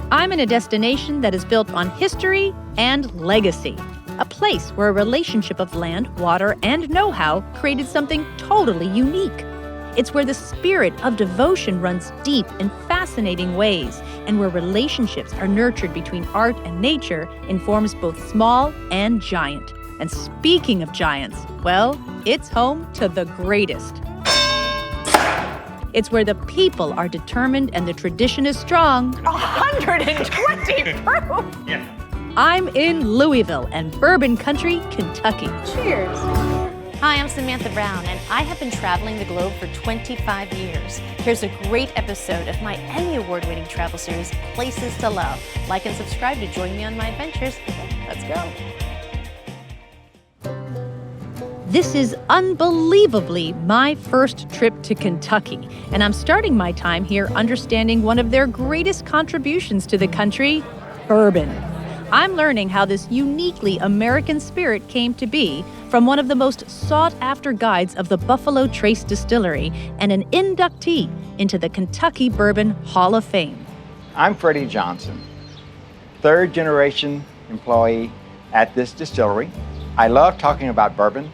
I'm in a destination that is built on history and legacy. A place where a relationship of land, water, and know-how created something totally unique. It's where the spirit of devotion runs deep in fascinating ways, and where relationships are nurtured between art and nature in forms both small and giant. And speaking of giants, well, it's home to the greatest. It's where the people are determined and the tradition is strong. 120 proof! Yeah. I'm in Louisville and Bourbon Country, Kentucky. Cheers. Hi, I'm Samantha Brown, and I have been traveling the globe for 25 years. Here's a great episode of my Emmy Award-winning travel series, Places to Love. Like and subscribe to join me on my adventures. Let's go. This is unbelievably my first trip to Kentucky, and I'm starting my time here understanding one of their greatest contributions to the country, bourbon. I'm learning how this uniquely American spirit came to be from one of the most sought-after guides of the Buffalo Trace Distillery and an inductee into the Kentucky Bourbon Hall of Fame. I'm Freddie Johnson, third-generation employee at this distillery. I love talking about bourbon.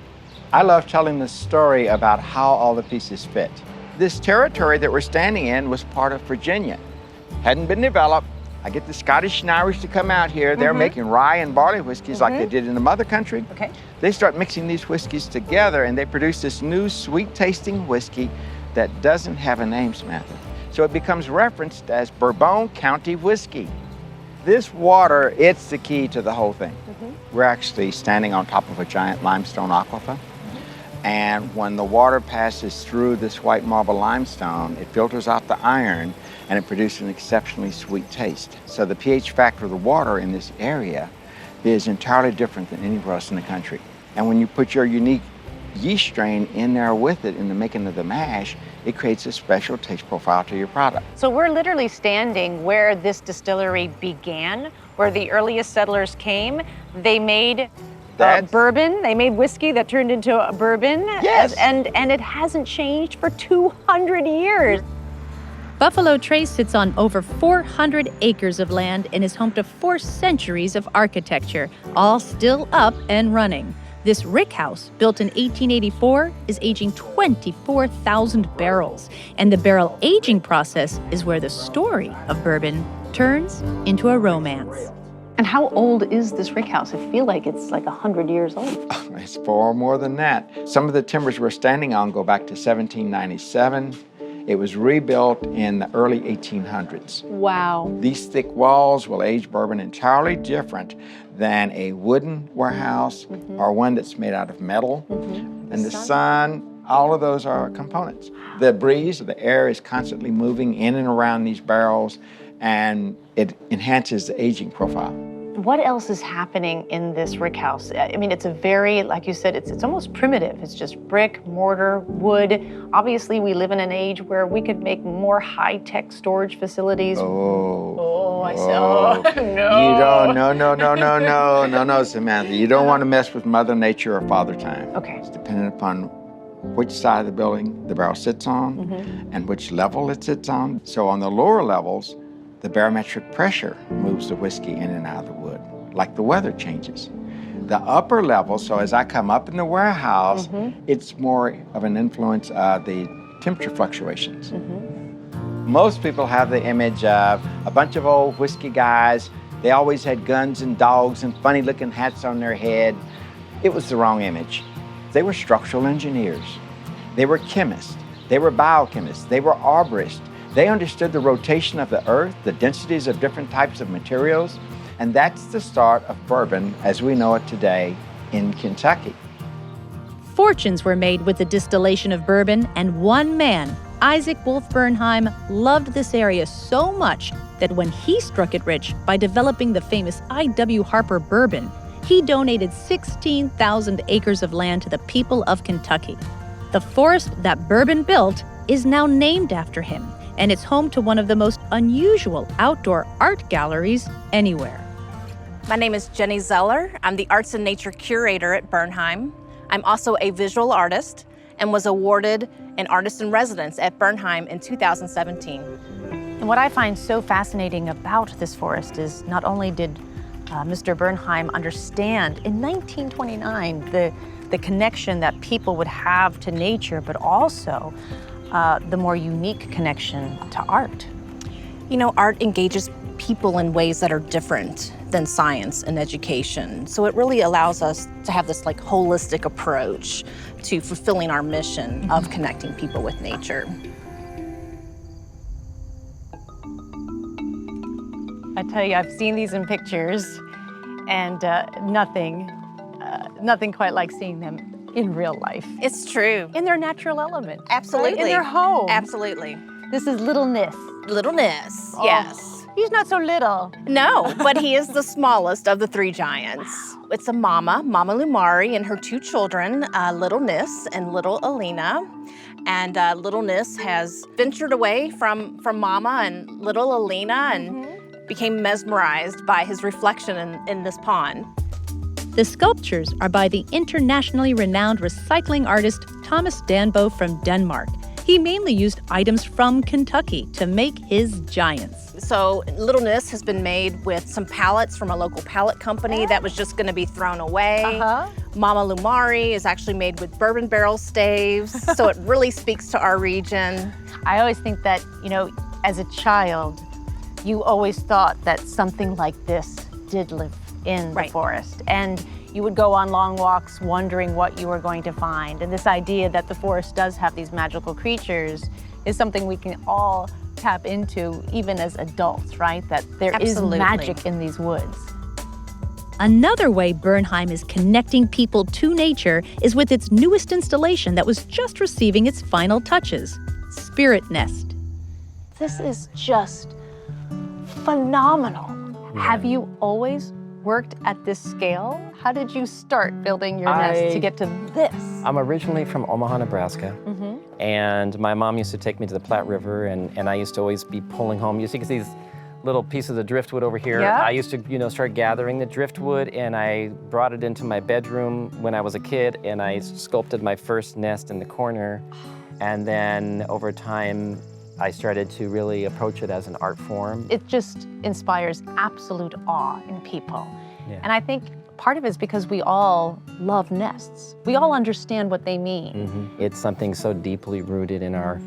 I love telling the story about how all the pieces fit. This territory that we're standing in was part of Virginia. Hadn't been developed. I get the Scottish and Irish to come out here. They're making rye and barley whiskeys like they did in the mother country. Okay. They start mixing these whiskeys together and they produce this new sweet-tasting whiskey that doesn't have a name, Samantha. So it becomes referenced as Bourbon County whiskey. This water, it's the key to the whole thing. We're actually standing on top of a giant limestone aquifer. And when the water passes through this white marble limestone, it filters out the iron and it produces an exceptionally sweet taste. So the pH factor of the water in this area is entirely different than anywhere else in the country. And when you put your unique yeast strain in there with it in the making of the mash, it creates a special taste profile to your product. So we're literally standing where this distillery began, where the earliest settlers came. They made bourbon. They made whiskey that turned into a bourbon. Yes. And it hasn't changed for 200 years. Buffalo Trace sits on over 400 acres of land and is home to 4 centuries of architecture, all still up and running. This rick house, built in 1884, is aging 24,000 barrels, and the barrel aging process is where the story of bourbon turns into a romance. And how old is this rick house? I feel like it's like 100 years old. It's far more than that. Some of the timbers we're standing on go back to 1797. It was rebuilt in the early 1800s. Wow. These thick walls will age bourbon entirely different than a wooden warehouse or one that's made out of metal. And the sun, all of those are components. The breeze, the air is constantly moving in and around these barrels, and it enhances the aging profile. What else is happening in this rick house? I mean, it's a very, like you said, it's almost primitive. It's just brick, mortar, wood. Obviously, we live in an age where we could make more high-tech storage facilities. I saw. No. You don't, no, Samantha. You don't want to mess with Mother Nature or Father Time. Okay. It's dependent upon which side of the building the barrel sits on and which level it sits on. So on the lower levels, the barometric pressure moves the whiskey in and out of the wood, like the weather changes. The upper level, so as I come up in the warehouse, it's more of an influence of the temperature fluctuations. Most people have the image of a bunch of old whiskey guys. They always had guns and dogs and funny looking hats on their head. It was the wrong image. They were structural engineers. They were chemists. They were biochemists. They were arborists. They understood the rotation of the earth, the densities of different types of materials, and that's the start of bourbon as we know it today in Kentucky. Fortunes were made with the distillation of bourbon, and one man, Isaac Wolf Bernheim, loved this area so much that when he struck it rich by developing the famous I.W. Harper bourbon, he donated 16,000 acres of land to the people of Kentucky. The forest that bourbon built is now named after him, and it's home to one of the most unusual outdoor art galleries anywhere. My name is Jenny Zeller. I'm the Arts and Nature Curator at Bernheim. I'm also a visual artist and was awarded an Artist in Residence at Bernheim in 2017. And what I find so fascinating about this forest is not only did Mr. Bernheim understand in 1929 the connection that people would have to nature, but also the more unique connection to art. You know, art engages people in ways that are different than science and education. So it really allows us to have this like holistic approach to fulfilling our mission of connecting people with nature. I tell you, I've seen these in pictures, and nothing quite like seeing them in real life, It's true. in their natural element. Absolutely. Right? In their home. Absolutely. This is Little Nis. Little Nis, Oh. yes. He's not so little. No, but he is the smallest of the three giants. It's a Mama Lumari, and her two children, Little Nis and Little Alina. And Little Nis has ventured away from Mama and Little Alina and became mesmerized by his reflection in this pond. The sculptures are by the internationally renowned recycling artist Thomas Danbo from Denmark. He mainly used items from Kentucky to make his giants. So Little Nis has been made with some pallets from a local pallet company that was just gonna be thrown away. Mama Lumari is actually made with bourbon barrel staves, so it really speaks to our region. I always think that, you know, as a child, you always thought that something like this did live in the forest. And you would go on long walks wondering what you were going to find. And this idea that the forest does have these magical creatures is something we can all tap into even as adults, right? That there Absolutely. is magic in these woods. Another way Bernheim is connecting people to nature is with its newest installation that was just receiving its final touches, Spirit Nest. This is just phenomenal. Have you always worked at this scale? How did you start building your nest to get to this? I'm originally from Omaha, Nebraska, and my mom used to take me to the Platte River, and I used to always be pulling home. You see these little pieces of driftwood over here. Yeah. I used to, start gathering the driftwood, and I brought it into my bedroom when I was a kid, and I sculpted my first nest in the corner. And then over time, I started to really approach it as an art form. It just inspires absolute awe in people. Yeah. And I think part of it is because we all love nests. We all understand what they mean. It's something so deeply rooted in our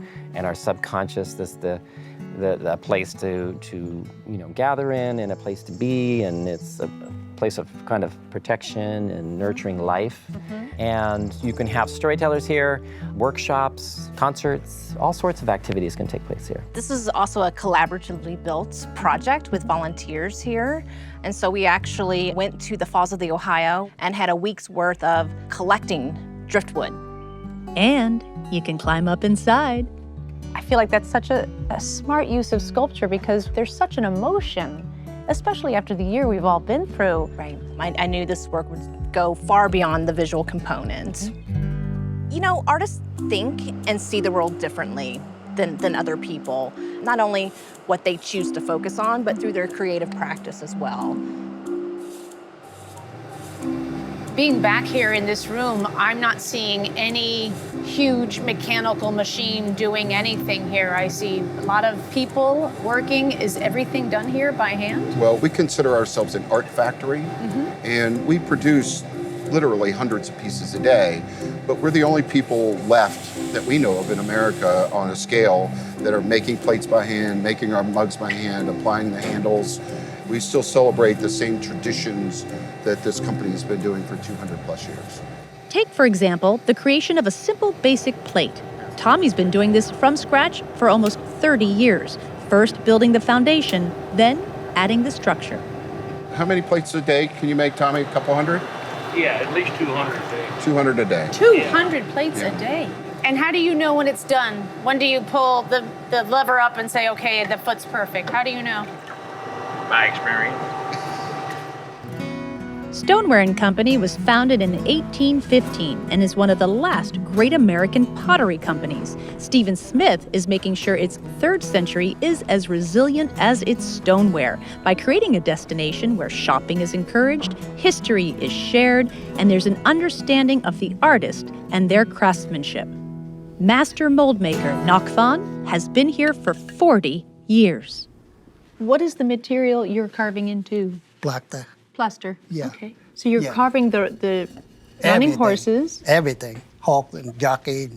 subconscious. The place to gather in, and a place to be, and it's a place of kind of protection and nurturing life. And you can have storytellers here, workshops, concerts, all sorts of activities can take place here. This is also a collaboratively built project with volunteers here. And so we actually went to the Falls of the Ohio and had a week's worth of collecting driftwood. And you can climb up inside. I feel like that's such a smart use of sculpture because there's such an emotion, especially after the year we've all been through. Right. I knew this work would go far beyond the visual component. You know, artists think and see the world differently than other people. Not only what they choose to focus on, but through their creative practice as well. Being back here in this room, I'm not seeing any huge mechanical machine doing anything here. I see a lot of people working. Is everything done here by hand? Well, we consider ourselves an art factory, and we produce literally hundreds of pieces a day, but we're the only people left that we know of in America on a scale that are making plates by hand, making our mugs by hand, applying the handles. We still celebrate the same traditions that this company has been doing for 200 plus years. Take, for example, the creation of a simple basic plate. Tommy's been doing this from scratch for almost 30 years, first building the foundation, then adding the structure. How many plates a day can you make, Tommy? A couple hundred? Yeah, at least 200 a day. 200 a day. 200 plates a day. And how do you know when it's done? When do you pull the lever up and say, okay, the foot's perfect? How do you know? My experience. Stoneware Company was founded in 1815 and is one of the last great American pottery companies. Stephen Smith is making sure its third century is as resilient as its stoneware by creating a destination where shopping is encouraged, history is shared, and there's an understanding of the artist and their craftsmanship. Master mold maker Nock Van has been here for 40 years. What is the material you're carving into? Plaster. Plaster. Yeah. Okay. So you're Yeah. carving the running Everything. horses. Everything. Horse and jockey.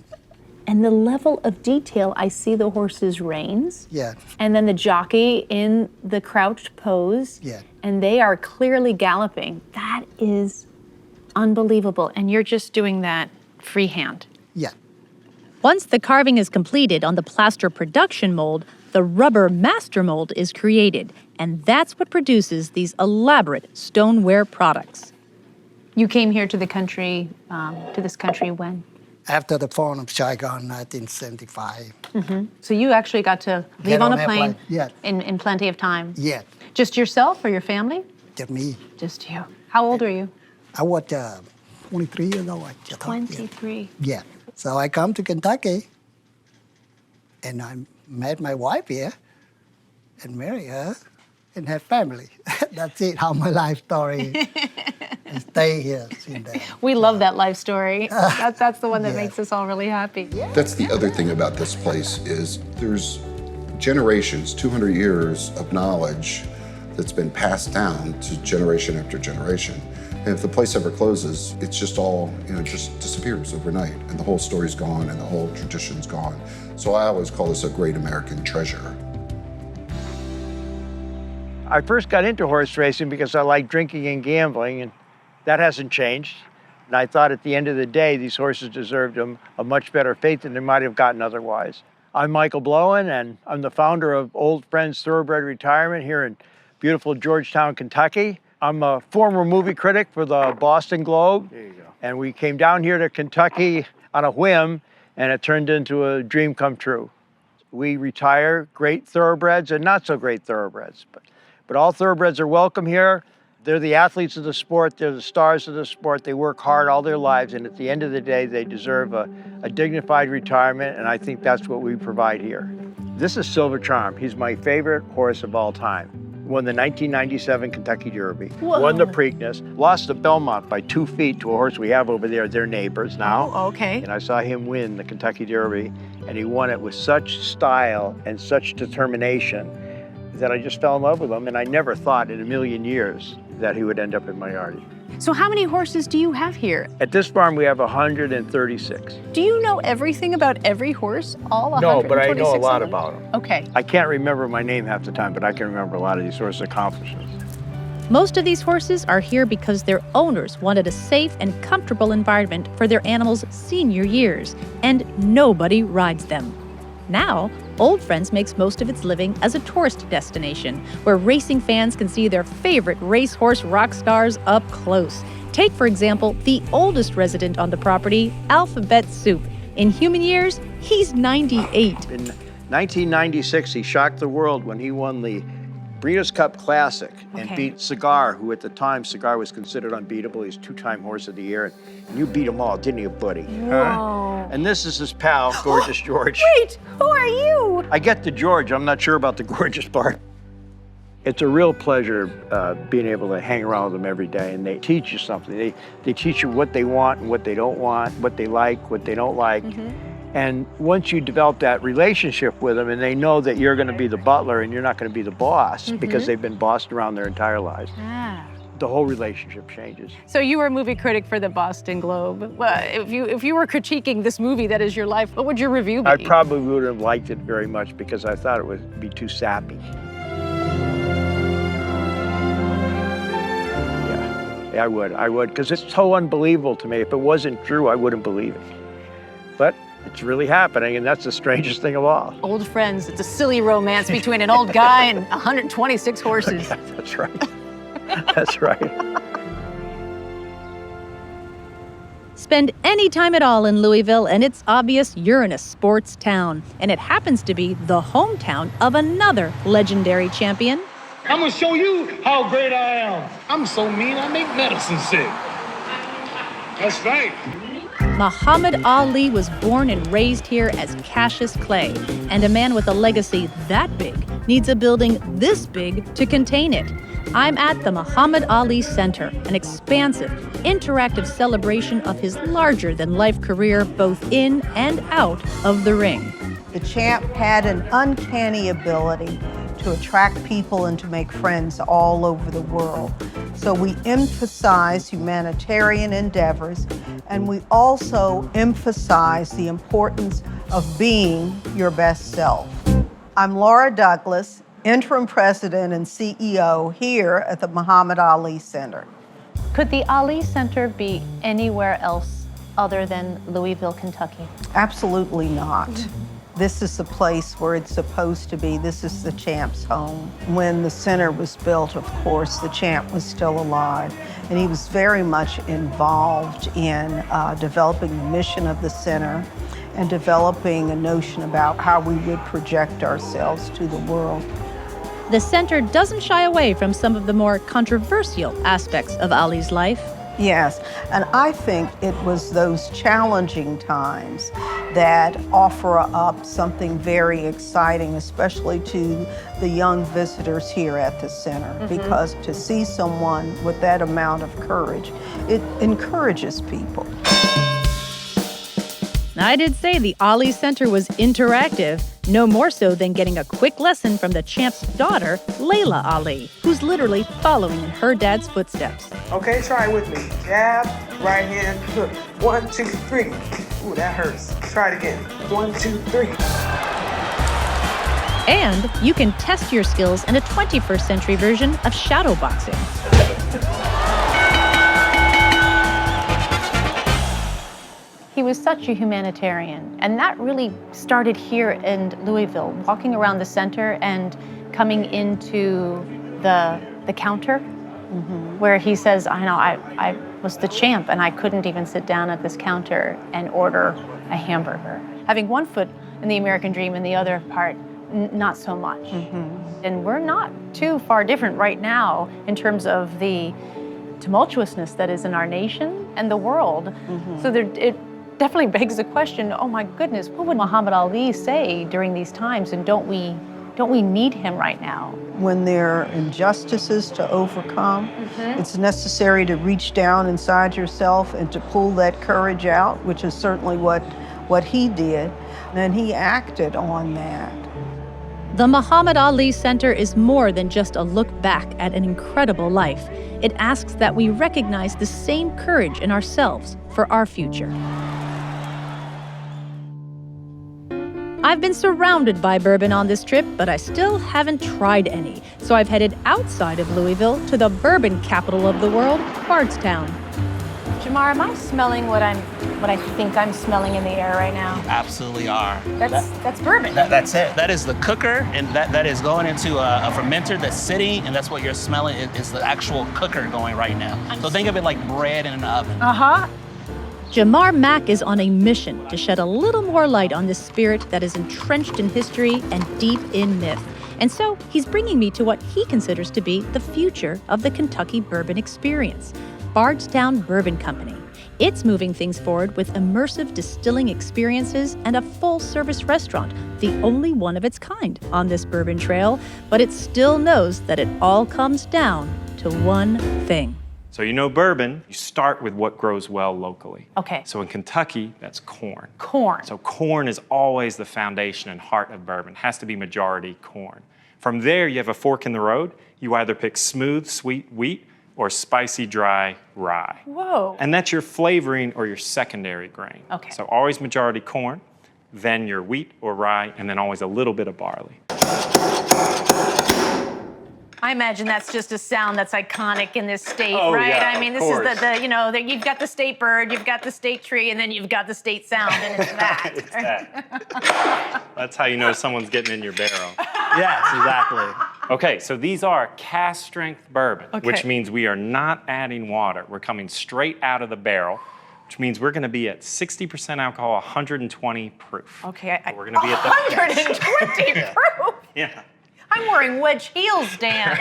And the level of detail, I see the horse's reins. Yeah. And then the jockey in the crouched pose. Yeah. And they are clearly galloping. That is unbelievable. And you're just doing that freehand. Yeah. Once the carving is completed on the plaster production mold, the rubber master mold is created, and that's what produces these elaborate stoneware products. You came here to the country, to this country when? After the fall of Saigon, 1975. So you actually got to leave Get on on a plane airplane, yeah. in plenty of time. Yeah. Just yourself or your family? Just me. Just you. How old are you? I was 23 years old. 23. Yeah. So I come to Kentucky, and I met my wife here, and married her, and have family. That's it, how my life story is. And stay here since then. We love that life story. That's the one that Yeah. makes us all really happy. That's the other thing about this place is there's generations, 200 years of knowledge that's been passed down to generation after generation. And if the place ever closes, it's just all, just disappears overnight. And the whole story's gone and the whole tradition's gone. So I always call this a great American treasure. I first got into horse racing because I like drinking and gambling, and that hasn't changed. And I thought at the end of the day, these horses deserved a much better fate than they might have gotten otherwise. I'm Michael Blowen, and I'm the founder of Old Friends Thoroughbred Retirement here in beautiful Georgetown, Kentucky. I'm a former movie critic for the Boston Globe. There you go. And we came down here to Kentucky on a whim, and it turned into a dream come true. We retire great thoroughbreds and not so great thoroughbreds, but all thoroughbreds are welcome here. They're the athletes of the sport, they're the stars of the sport, they work hard all their lives, and at the end of the day, they deserve a dignified retirement, and I think that's what we provide here. This is Silver Charm. He's my favorite horse of all time. Won the 1997 Kentucky Derby, Whoa. won the Preakness, lost the Belmont by 2 feet to a horse we have over there, they're neighbors now. Oh, okay. And I saw him win the Kentucky Derby, and he won it with such style and such determination that I just fell in love with him, and I never thought in a million years that he would end up in my yard. So how many horses do you have here? At this farm, we have 136. Do you know everything about every horse? All 126 No, but I know a lot of them? about them. Okay. I can't remember my name half the time, but I can remember a lot of these horses' accomplishments. Most of these horses are here because their owners wanted a safe and comfortable environment for their animals' senior years, and nobody rides them. Now, Old Friends makes most of its living as a tourist destination, where racing fans can see their favorite racehorse rock stars up close. Take, for example, the oldest resident on the property, Alphabet Soup. In human years, he's 98. In 1996, he shocked the world when he won the Breeders' Cup Classic and Okay. beat Cigar, who at the time, Cigar was considered unbeatable. He's 2-time Horse of the Year. And you beat them all, didn't you, buddy? Whoa. And this is his pal, Gorgeous George. Wait, who are you? I get the George. I'm not sure about the gorgeous part. It's a real pleasure being able to hang around with them every day, and they teach you something. They teach you what they want and what they don't want, what they like, what they don't like. And once you develop that relationship with them and they know that you're going to be the butler and you're not going to be the boss because they've been bossed around their entire lives, the whole relationship changes. So you were a movie critic for the Boston Globe. Well, if you were critiquing this movie that is your life, what would your review be? I probably wouldn't have liked it very much because I thought it would be too sappy. Yeah, I would, because it's so unbelievable to me. If it wasn't true, I wouldn't believe it. But it's really happening, and that's the strangest thing of all. Old Friends, it's a silly romance between an old guy and 126 horses. That's right. That's right. Spend any time at all in Louisville, and it's obvious you're in a sports town. And it happens to be the hometown of another legendary champion. I'm gonna show you how great I am. I'm so mean, I make medicine sick. That's right. Muhammad Ali was born and raised here as Cassius Clay, and a man with a legacy that big needs a building this big to contain it. I'm at the Muhammad Ali Center, an expansive, interactive celebration of his larger-than-life career both in and out of the ring. The Champ had an uncanny ability to attract people and to make friends all over the world. So we emphasize humanitarian endeavors, and we also emphasize the importance of being your best self. I'm Laura Douglas, interim president and CEO here at the Muhammad Ali Center. Could the Ali Center be anywhere else other than Louisville, Kentucky? Absolutely not. This is the place where it's supposed to be. This is the Champ's home. When the center was built, of course, the Champ was still alive, and he was very much involved in developing the mission of the center and developing a notion about how we would project ourselves to the world. The center doesn't shy away from some of the more controversial aspects of Ali's life. Yes, and I think it was those challenging times that offer up something very exciting, especially to the young visitors here at the center, because to see someone with that amount of courage, it encourages people. I did say the Ali Center was interactive, no more so than getting a quick lesson from the Champ's daughter, Layla Ali, who's literally following in her dad's footsteps. Okay, try it with me. Jab, right hand, hook. 1, 2, 3. Ooh, that hurts. Try it again. 1, 2, 3. And you can test your skills in a 21st century version of shadow boxing. He was such a humanitarian, and that really started here in Louisville, walking around the center and coming into the counter, where he says, I know, I was the Champ, and I couldn't even sit down at this counter and order a hamburger. Having one foot in the American dream and the other part, not so much. And we're not too far different right now in terms of the tumultuousness that is in our nation and the world. So it definitely begs the question, oh my goodness, what would Muhammad Ali say during these times, and don't we need him right now? When there are injustices to overcome, it's necessary to reach down inside yourself and to pull that courage out, which is certainly what he did, and he acted on that. The Muhammad Ali Center is more than just a look back at an incredible life. It asks that we recognize the same courage in ourselves for our future. I've been surrounded by bourbon on this trip, but I still haven't tried any. So I've headed outside of Louisville to the bourbon capital of the world, Bardstown. Jamar, am I smelling what I think I'm smelling in the air right now? Absolutely are. That's bourbon. That's it. That is the cooker, and that is going into a fermenter that's sitting, and that's what you're smelling. It's the actual cooker going right now. So think of it like bread in an oven. Jamar Mack is on a mission to shed a little more light on this spirit that is entrenched in history and deep in myth. And so he's bringing me to what he considers to be the future of the Kentucky bourbon experience, Bardstown Bourbon Company. It's moving things forward with immersive distilling experiences and a full-service restaurant, the only one of its kind on this bourbon trail, but it still knows that it all comes down to one thing. So you know bourbon, you start with what grows well locally. Okay. So in Kentucky, that's corn. Corn. So corn is always the foundation and heart of bourbon. It has to be majority corn. From there, you have a fork in the road. You either pick smooth, sweet wheat or spicy, dry rye. Whoa. And that's your flavoring or your secondary grain. Okay. So always majority corn, then your wheat or rye, and then always a little bit of barley. I imagine that's just a sound that's iconic in this state, Oh, right? yeah, I mean, this course. is you've got the state bird, you've got the state tree, and then you've got the state sound, and it's that. It's that. That's how you know someone's getting in your barrel. Yes, exactly. Okay, so these are cast strength bourbon, Okay. which means we are not adding water. We're coming straight out of the barrel, which means we're gonna be at 60% alcohol, 120 proof. Okay, We're gonna be at the 120 proof. Yeah. I'm wearing wedge heels, Dan.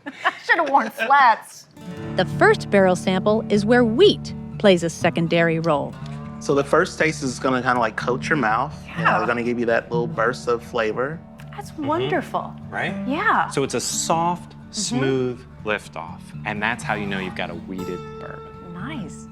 I should have worn flats. The first barrel sample is where wheat plays a secondary role. So the first taste is gonna kind of like coat your mouth. Yeah. It's gonna give you that little burst of flavor. That's wonderful. Right? Yeah. So it's a soft, smooth liftoff, and that's how you know you've got a wheated bourbon. Nice.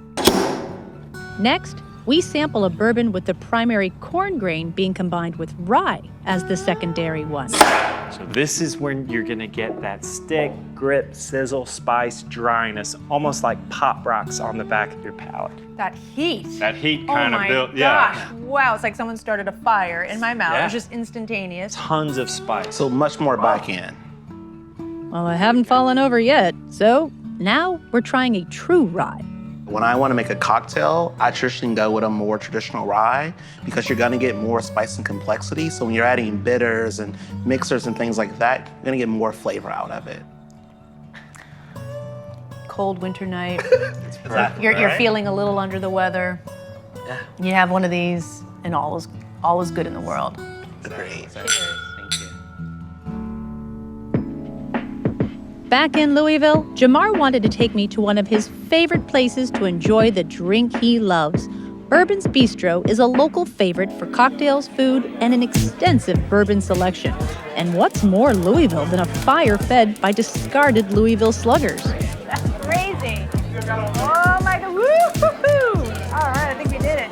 Next, we sample a bourbon with the primary corn grain being combined with rye as the secondary one. So this is when you're gonna get that stick, grip, sizzle, spice, dryness, almost like pop rocks on the back of your palate. That heat. That heat kind of built, Gosh. yeah. Wow, it's like someone started a fire in my mouth. It Yeah. was just instantaneous. Tons of spice. So much more back end. Well, I haven't fallen over yet, so now we're trying a true rye. When I want to make a cocktail, I traditionally go with a more traditional rye because you're gonna get more spice and complexity. So when you're adding bitters and mixers and things like that, you're gonna get more flavor out of it. Cold winter night. Exactly. You're feeling a little under the weather. Yeah. You have one of these, and all is good in the world. Great. Back in Louisville, Jamar wanted to take me to one of his favorite places to enjoy the drink he loves. Bourbons Bistro is a local favorite for cocktails, food, and an extensive bourbon selection. And what's more Louisville than a fire fed by discarded Louisville sluggers? That's crazy. Oh my God, woo-hoo-hoo. All right, I think we did it.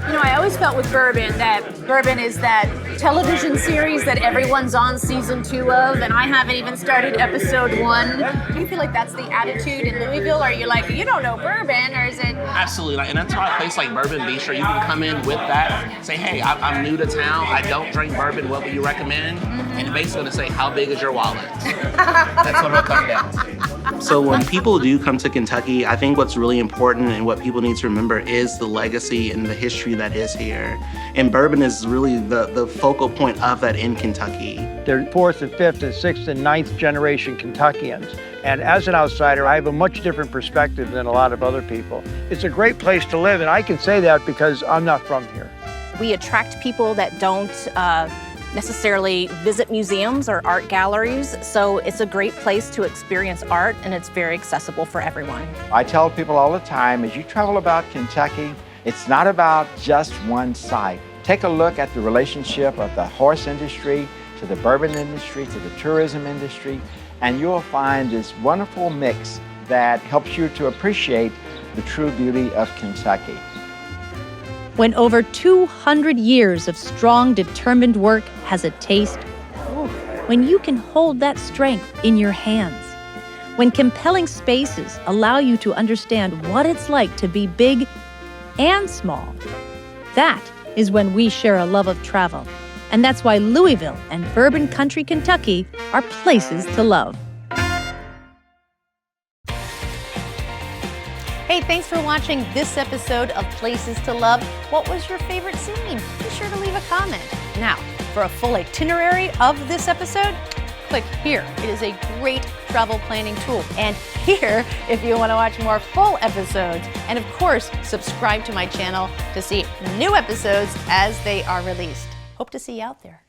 You know, I always felt with bourbon that bourbon is that television series that everyone's on season 2 of, and I haven't even started episode 1. Do you feel like that's the attitude in Louisville? Are you like, you don't know bourbon, or is it? Absolutely, and that's why a place like Bourbon Bistro, you can come in with that, say, hey, I'm new to town, I don't drink bourbon, what would you recommend? And you're basically gonna say, how big is your wallet? That's what it'll come down to. So when people do come to Kentucky, I think what's really important and what people need to remember is the legacy and the history that is here. And bourbon is really the focal point of that in Kentucky. They're 4th and 5th and 6th and 9th generation Kentuckians. And as an outsider, I have a much different perspective than a lot of other people. It's a great place to live, and I can say that because I'm not from here. We attract people that don't necessarily visit museums or art galleries, so it's a great place to experience art, and it's very accessible for everyone. I tell people all the time, as you travel about Kentucky, it's not about just one site. Take a look at the relationship of the horse industry to the bourbon industry to the tourism industry, and you'll find this wonderful mix that helps you to appreciate the true beauty of Kentucky. When over 200 years of strong, determined work has a taste, when you can hold that strength in your hands, when compelling spaces allow you to understand what it's like to be big and small, that is when we share a love of travel. And that's why Louisville and Bourbon Country, Kentucky are places to love. Hey, thanks for watching this episode of Places to Love. What was your favorite scene? Be sure to leave a comment. Now, for a full itinerary of this episode, click here. It is a great travel planning tool. And here, if you want to watch more full episodes. And of course, subscribe to my channel to see new episodes as they are released. Hope to see you out there.